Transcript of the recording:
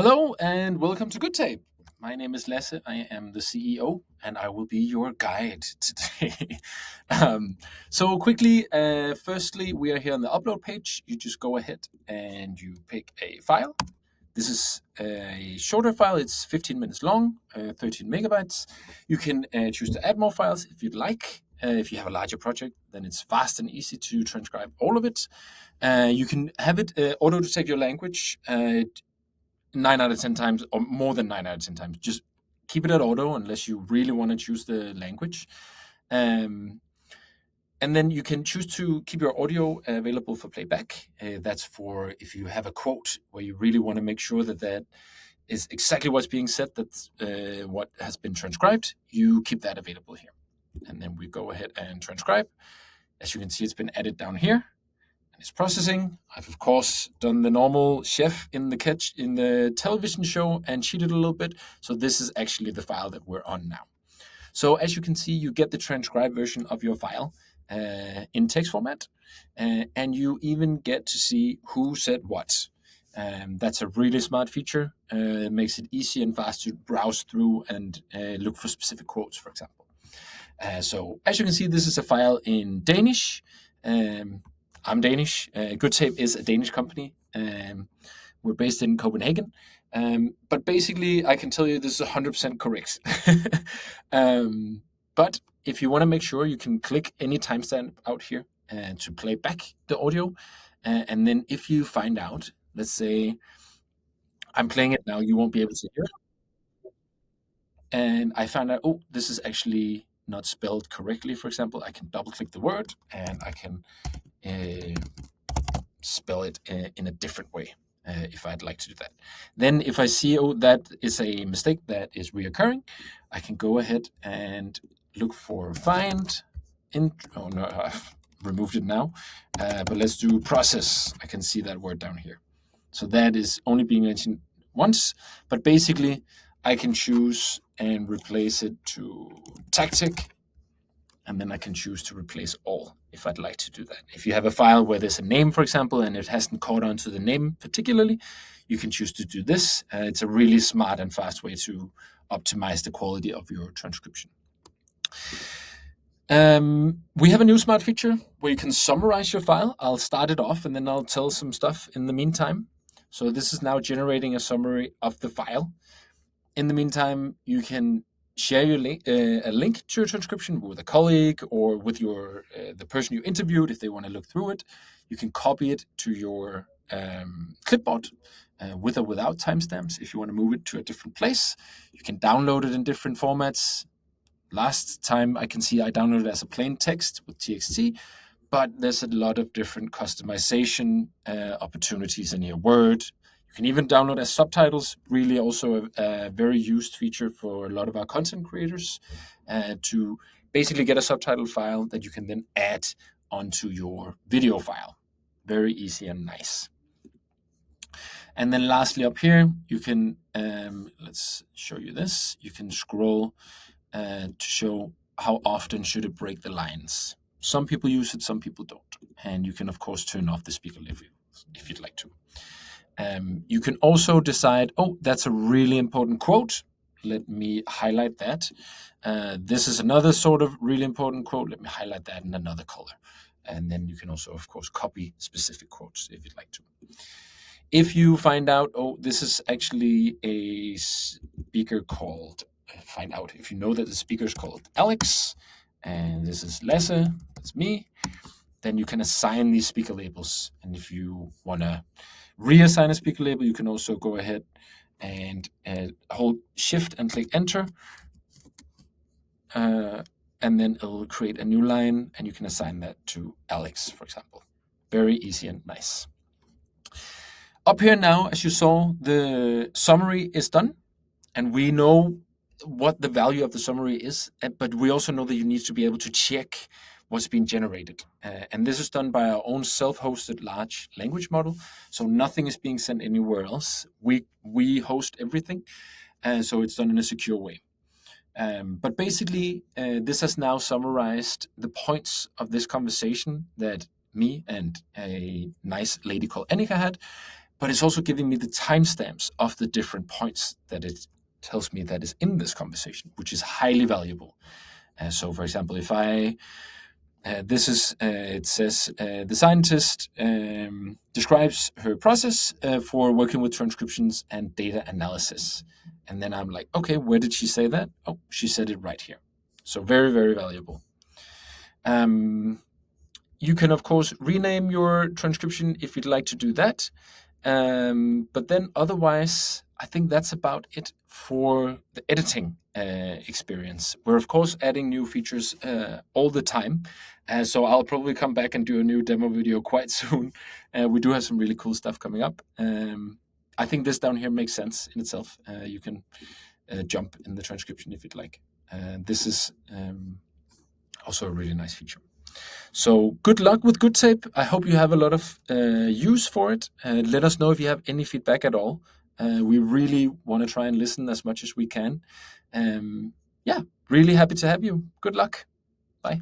Hello and welcome to Good Tape. My name is Lasse. I am the CEO and I will be your guide today. so quickly, firstly, we are here on the upload page. You just go ahead and you pick a file. This is a shorter file. It's 15 minutes long, 13 megabytes. You can choose to add more files if you'd like. If you have a larger project, then it's fast and easy to transcribe all of it. You can have it auto-detect your language. 9 out of 10 times, or more than 9 out of 10 times. Just keep it at auto unless you really want to choose the language. And then you can choose to keep your audio available for playback. That's for if you have a quote where you really want to make sure that that is exactly what's being said, that's what has been transcribed, you keep that available here. And then we go ahead and transcribe. As you can see, it's been added down here. It's processing. I've of course done the normal chef in the television show and cheated a little bit. So this is actually the file that we're on now. So as you can see, you get the transcribed version of your file in text format, and you even get to see who said what. That's a really smart feature. It makes it easy and fast to browse through and look for specific quotes, for example. So as you can see, this is a file in Danish. I'm Danish. Good Tape is a Danish company. We're based in Copenhagen. But basically, I can tell you this is 100% correct. But if you want to make sure, you can click any timestamp out here to play back the audio. And then if you find out, let's say I'm playing it now, you won't be able to hear it. And I found out, oh, this is actually not spelled correctly, for example. I can double click the word and I can spell it in a different way if I'd like to do that. Then if I see, oh, that is a mistake that is reoccurring, I can go ahead and look for find. Oh no, I've removed it now. But let's do process. I can see that word down here. So that is only being mentioned once, but basically I can choose and replace it to tactic, and then I can choose to replace all if I'd like to do that. If you have a file where there's a name, for example, and it hasn't caught on to the name particularly, you can choose to do this. It's a really smart and fast way to optimize the quality of your transcription. We have a new smart feature where you can summarize your file. I'll start it off and then I'll tell some stuff in the meantime. So this is now generating a summary of the file. In the meantime, you can share your a link to your transcription with a colleague or with your the person you interviewed if they want to look through it. You can copy it to your clipboard with or without timestamps if you want to move it to a different place. You can download it in different formats. Last time I can see I downloaded it as a plain text with TXT, but there's a lot of different customization opportunities in here. Word. You can even download as subtitles, really also a very used feature for a lot of our content creators to basically get a subtitle file that you can then add onto your video file. Very easy and nice. And then lastly up here, you can, let's show you this. You can scroll to show how often should it break the lines. Some people use it, some people don't. And you can, of course, turn off the speaker if you'd like to. You can also decide, oh, that's a really important quote. Let me highlight that. This is another sort of really important quote. Let me highlight that in another color. And then you can also, of course, copy specific quotes if you'd like to. If you find out, oh, this is actually a speaker called, find out if you know that the speaker is called Alex, and this is Lasse, that's me, then you can assign these speaker labels. And if you want to reassign a speaker label, you can also go ahead and hold Shift and click Enter. And then it'll create a new line, and you can assign that to Alex, for example. Very easy and nice. Up here now, as you saw, the summary is done, and we know what the value of the summary is, but we also know that you need to be able to check what's being generated. And this is done by our own self-hosted large language model. So nothing is being sent anywhere else. We host everything, so it's done in a secure way. But basically, this has now summarized the points of this conversation that me and a nice lady called Annika had. but it's also giving me the timestamps of the different points that it tells me that is in this conversation, which is highly valuable. So, for example, if it says the scientist describes her process for working with transcriptions and data analysis. And then I'm like, okay, where did she say that? Oh, she said it right here. So very, very valuable. You can, of course, rename your transcription if you'd like to do that. But then otherwise, I think that's about it for the editing experience. We're, of course, adding new features all the time. So I'll probably come back and do a new demo video quite soon. We do have some really cool stuff coming up. I think this down here makes sense in itself. You can jump in the transcription if you'd like. This is also a really nice feature. So good luck with GoodTape. I hope you have a lot of use for it. Let us know if you have any feedback at all. We really want to try and listen as much as we can. Yeah, really happy to have you. Good luck. Bye.